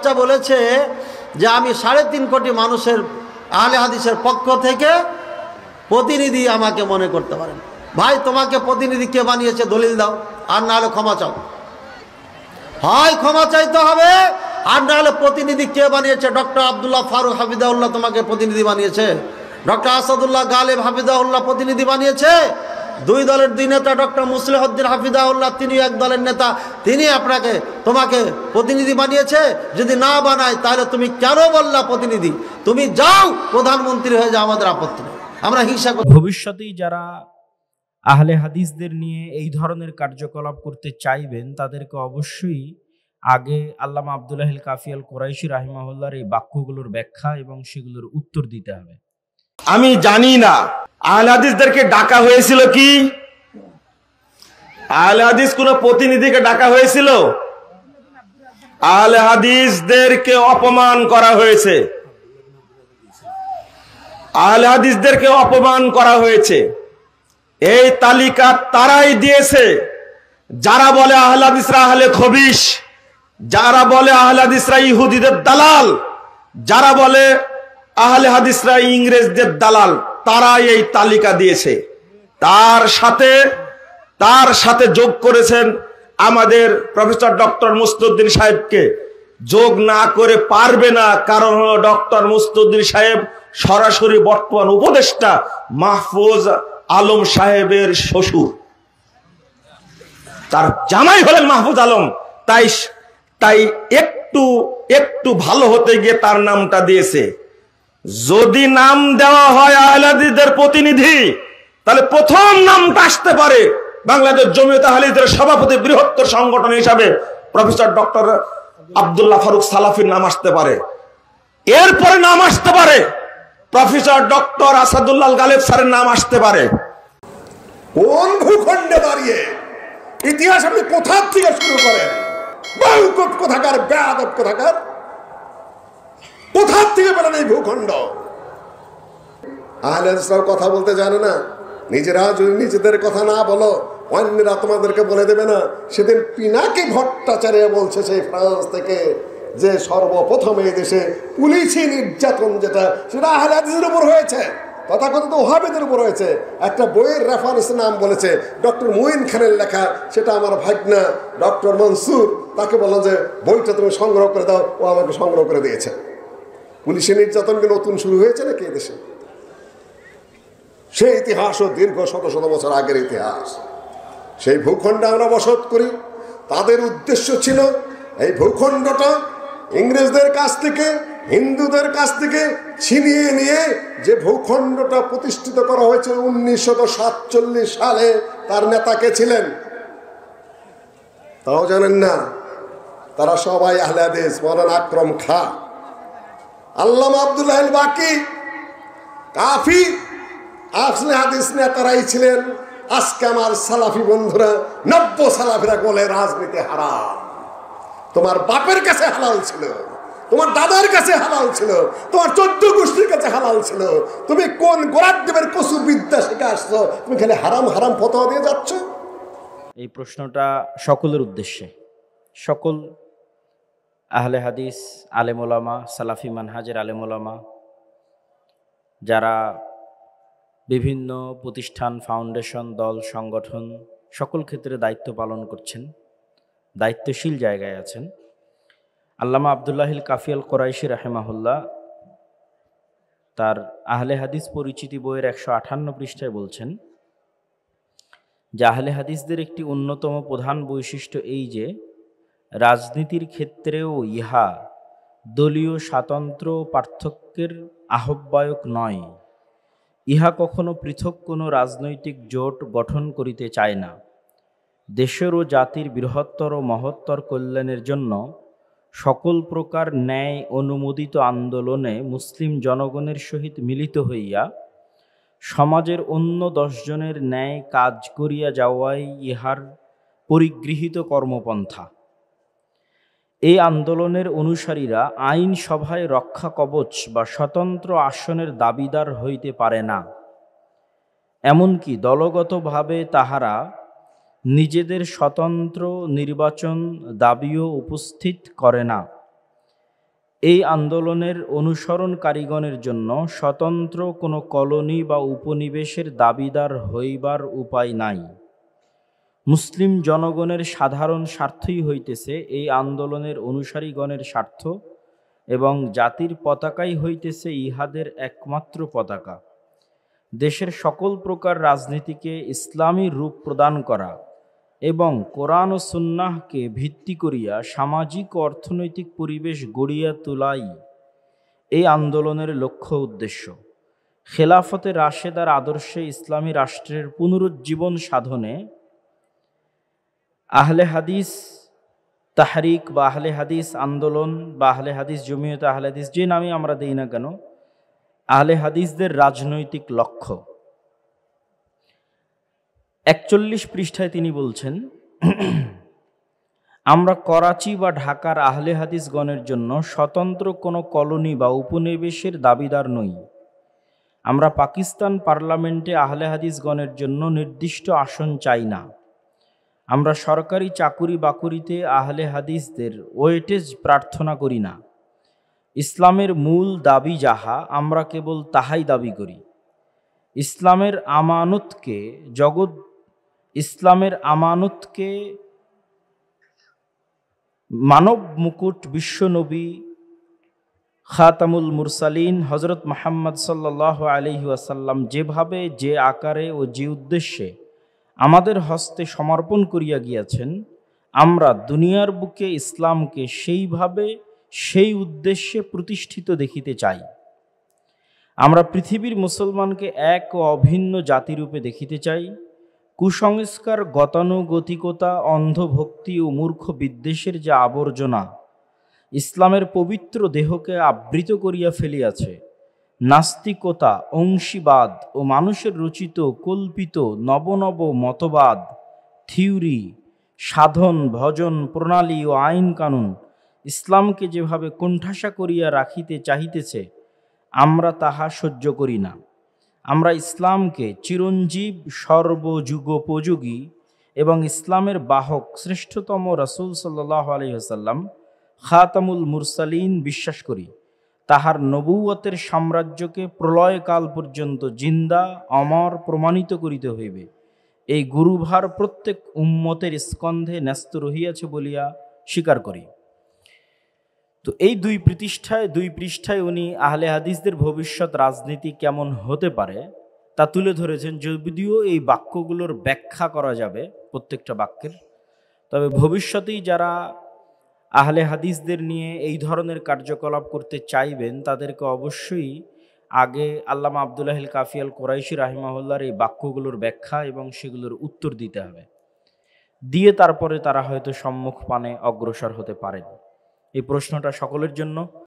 বাচ্চা বলেছে যে আমি 3.5 কোটি মানুষের আহলে হাদিসের পক্ষ থেকে প্রতিনিধি আমাকে মনে করতে পারেন। ভাই তোমাকে প্রতিনিধি কে বানিয়েছে দলিল দাও, আর না হলে ক্ষমা চাও। হয় ক্ষমা চাইতে হবে, আর না হলে প্রতিনিধি কে বানিয়েছে? ডক্টর আব্দুল্লাহ ফারুক হাফিজাহুল্লাহ তোমাকে প্রতিনিধি বানিয়েছে? ডক্টর আসাদুল্লাহ গালেব হাফিজাহুল্লাহ প্রতিনিধি বানিয়েছে? 2 দলের 2 নেতা ডক্টর মুসলিহউদ্দিন হাফিজাহুল্লাহ, তিনি এক দলের নেতা, তিনি তোমাকে প্রতিনিধি বানিয়েছে? যদি না বানায় তাহলে তুমি কেন বললা প্রতিনিধি? তুমি যাও প্রধানমন্ত্রী হয়ে যাও, আমাদের আপত্তি নেই, আমরা হিংসা করি। ভবিষ্যতেই যারা আহলে হাদিসদের নিয়ে এই ধরনের কার্যকলাপ করতে চাইবেন তাদেরকে অবশ্যই আগে আল্লামা আব্দুল্লাহ আল কাফি আল কুরাইশি রাহিমাহুল্লাহর এই বাক্যগুলোর ব্যাখ্যা এবং সেগুলোর উত্তর দিতে হবে। আমি জানি না আহলে হাদিসদেরকে ডাকা হয়েছিল কি? আহলে হাদিস কোন প্রতিনিধিকে ডাকা হয়েছিল? আহলে হাদিসদেরকে অপমান করা হয়েছে, আহলে হাদিসদেরকে অপমান করা হয়েছে। এই তালিকা তারাই দিয়েছে যারা বলে আহলে হাদিসরা আহলে খবিশ, যারা বলে আহলে হাদিসরা ইহুদিদের দালাল, যারা বলে আহলে হাদিসরা ইংরেজদের দালাল, তারাই এই তালিকা দিয়েছে। তার সাথে যোগ করেছেন আমাদের প্রফেসর ডক্টর মুস্তাউদ্দিন সাহেবকে। যোগ না করে পারবে না, কারণ হলো ডক্টর মুস্তাউদ্দিন সাহেব সরাসরি বর্তমান উপদেষ্টা মাহফুজ আলম সাহেবের শ্বশুর, তার জামাই হলেন মাহফুজ আলম। তাই একটু ভালো হতে গিয়ে তার নামটা দিয়েছে। যদি নাম দেওয়া হয় আহলে হাদিসদের প্রতিনিধি, তাহলে প্রথম নামটা আসতে পারে বাংলাদেশ জমিয়তে আহলে হাদিসের সভাপতি, বৃহত্তর সংগঠন হিসাবে প্রফেসর ডক্টর আব্দুল্লাহ ফারুক সালাফির নাম আসতে পারে। এরপরে নাম আসতে পারে প্রফেসর ডক্টর আসাদুল্লাহ গালেব স্যারের নাম আসতে পারে। কোন ভূখণ্ডে দাঁড়িয়ে ইতিহাস আপনি কোথা থেকে শুরু করেন? বাউকট কোথাকার, বেয়াদব কোথাকার, কোথা থেকে পেলেন এই ভূখণ্ড? আহলে হাদিসরাও কথা বলতে জানে না। নিজেরা যদি নিজেদের কথা না বলো, অন্যরা তোমাদেরকে বলে দেবে না। সেদিন পিনাকি ভট্টাচার্য বলছে সেই ফ্রান্স থেকে যে সর্বপ্রথম এই দেশে পুলিশি নির্যাতন যেটা, সেটা আহলে হাদিসের উপর হয়েছে, তথাকথিত ওহাবিদের উপর হয়েছে। একটা বইয়ের রেফারেন্স নাম বলেছে ডক্টর মুইন খানের লেখা, সেটা আমার ভাগনা ডক্টর মনসুর, তাকে বললাম যে বইটা তুমি সংগ্রহ করে দাও, ও আমাকে সংগ্রহ করে দিয়েছে। পুলিশি নির্যাতন কি নতুন শুরু হয়েছে নাকি এদেশে? সেই ইতিহাসও দীর্ঘ শত শত বছর আগের ইতিহাস। সেই ভূখণ্ডে আমরা বসত করি। তাদের উদ্দেশ্য ছিল এই ভূখণ্ডটা ইংরেজদের কাছ থেকে, হিন্দুদের কাছ থেকে ছিনিয়ে নিয়ে যে ভূখণ্ডটা প্রতিষ্ঠিত করা হয়েছে 1947 সালে, তার নেতাকে ছিলেন তাও জানেন না। তারা সবাই আহলে হাদিস। মাওলানা আকরম খা, আল্লামা আব্দুল্লাহ আল বাকি, কাফি আহলে হাদিস নেতারাই ছিলেন। আজকে আমার সালাফি বন্ধুরা, নব্য সালাফিরা বলে রাজনীতি হারাম। তোমার বাপের কাছে হালাল ছিল, তোমার দাদার কাছে হালাল ছিল, তোমার 14 গোষ্ঠীর কাছে হালাল ছিল। তুমি কোন গোরাদেবের কসুর বিদ্যা শিখে আসছো? তুমি খালি হারাম হারাম ফতোয়া দিয়ে যাচ্ছ। এই প্রশ্নটা সকলের উদ্দেশ্যে, সকল আহলে হাদিস আলেম ওলামা, সালাফি মানহাজের আলেম ওলামা, যারা বিভিন্ন প্রতিষ্ঠান, ফাউন্ডেশন, দল, সংগঠন সকল ক্ষেত্রে দায়িত্ব পালন করছেন, দায়িত্বশীল জায়গায় আছেন। আল্লামা আব্দুল্লাহ আল কাফি আল কুরাইশি রাহিমাহুল্লাহ তার আহলে হাদিস পরিচিতি বইয়ের 158 পৃষ্ঠায় বলছেন যে আহলে হাদিসদের একটি অন্যতম প্রধান বৈশিষ্ট্য এই যে রাজনীতির ক্ষেত্রেও ইহা দলীয় স্বাতন্ত্র্য পার্থক্যের আহ্বায়ক নয়। ইহা কখনো পৃথক কোনো রাজনৈতিক জোট গঠন করিতে চায় না। দেশের ও জাতির বৃহত্তর ও মহত্তর কল্যাণের জন্য সকল প্রকার ন্যায় অনুমোদিত আন্দোলনে মুসলিম জনগণের সহিত মিলিত হইয়া সমাজের অন্য 10 জনের ন্যায় কাজ করিয়া যাওয়াই ইহার পরিগৃহীত কর্মপন্থা। এই আন্দোলনের অনুসারীরা আইন সভায় রক্ষা কবচ বা স্বতন্ত্র আসনের দাবিদার হইতে পারে না। এমনকি দলগতভাবে তাহারা নিজেদের স্বতন্ত্র নির্বাচন দাবিও উপস্থিত করে না। এই আন্দোলনের অনুসরণকারীগণের জন্য স্বতন্ত্র কোনো কলোনি বা উপনিবেশের দাবিদার হইবার উপায় নাই। মুসলিম জনগণের সাধারণ স্বার্থই হইতেছে এই আন্দোলনের অনুসারীগণের স্বার্থ, এবং জাতির পতাকাই হইতেছে ইহাদের একমাত্র পতাকা। দেশের সকল প্রকার রাজনীতিকে ইসলামী রূপ প্রদান করা এবং কোরআন ও সুন্নাহকে ভিত্তি করিয়া সামাজিক ও অর্থনৈতিক পরিবেশ গড়িয়া তোলাই এই আন্দোলনের লক্ষ্য উদ্দেশ্য। খেলাফতে রাশেদার আদর্শে ইসলামী রাষ্ট্রের পুনরুজ্জীবন সাধনে আহলে হাদিস তাহরিক বা আহলে হাদিস আন্দোলন বা আহলে হাদিস জমিয়ত আহলে হাদিস, যে নামে আমরা দেই না কেন, আহলে হাদিসদের রাজনৈতিক লক্ষ্য। 41 পৃষ্ঠায় তিনি বলছেন, আমরা করাচি বা ঢাকার আহলে হাদিসগণের জন্য স্বতন্ত্র কোনো কলোনি বা উপনিবেশের দাবিদার নই। আমরা পাকিস্তান পার্লামেন্টে আহলে হাদিসগণের জন্য নির্দিষ্ট আসন চাই না। আমরা সরকারি চাকুরি বাকুরিতে আহলে হাদিসদের ওয়েটেজ প্রার্থনা করি না। ইসলামের মূল দাবি যাহা, আমরা কেবল তাহাই দাবি করি। ইসলামের আমানতকে মানব মুকুট বিশ্বনবী খাতামুল মুরসালিন হজরত মুহাম্মদ সাল্লাল্লাহু আলাইহি ওয়াসাল্লাম যেভাবে, যে আকারে ও যে উদ্দেশ্যে আমাদের হস্তে সমর্পণ করিয়া গিয়াছেন, আমরা দুনিয়ার বুকে ইসলামকে সেইভাবে, সেই উদ্দেশ্যে প্রতিষ্ঠিত দেখিতে চাই। আমরা পৃথিবীর মুসলমানকে এক ও অভিন্ন জাতিরূপে দেখিতে চাই। কুসংস্কার, গতানুগতিকতা, অন্ধভক্তি ও মূর্খ বিদ্বেষের যে আবর্জনা ইসলামের পবিত্র দেহকে আবৃত করিয়া ফেলিয়াছে, নাস্তিকতা, অংশীবাদ ও মানুষের রচিত কল্পিত নব নব মতবাদ, থিওরি, সাধন, ভজন, প্রণালী ও আইন কানুন ইসলামকে যেভাবে কোণঠাসা করিয়া রাখিতে চাহিতেছে, আমরা তাহা সহ্য করি না। আমরা ইসলামকে চিরঞ্জীব, সর্বযুগোপযোগী এবং ইসলামের বাহক শ্রেষ্ঠতম রাসূল সাল্লাল্লাহু আলাইহি ওয়াসাল্লাম খাতামুল মুরসালিন বিশ্বাস করি। তাহার নবুয়তের সাম্রাজ্যকে প্রলয়কাল পর্যন্ত জিন্দা, অমর প্রমাণিত করিতে হইবে। এই গুরুভার প্রত্যেক উম্মতের স্কন্ধে ন্যস্ত রহিয়াছে বলিয়া স্বীকার করি। তো এই দুই পৃষ্ঠায় উনি আহলে হাদিসদের ভবিষ্যৎ রাজনীতি কেমন হতে পারে তা তুলে ধরেছেন। যদিও এই বাক্যগুলোর ব্যাখ্যা করা যাবে প্রত্যেকটা বাক্যের, তবে ভবিষ্যতেই যারা আহলে হাদিসদের নিয়ে এই ধরনের কার্যকলাপ করতে চাইবেন তাদেরকে অবশ্যই আগে আল্লামা আব্দুল্লাহিল কাফি আল কুরাইশি রাহিমাহুল্লাহর এই বাক্যগুলোর ব্যাখ্যা এবং সেগুলোর উত্তর দিতে হবে, দিয়ে তারপরে তারা হয়তো সম্মুখ পানে অগ্রসর হতে পারেন। এই প্রশ্নটা সকলের জন্য।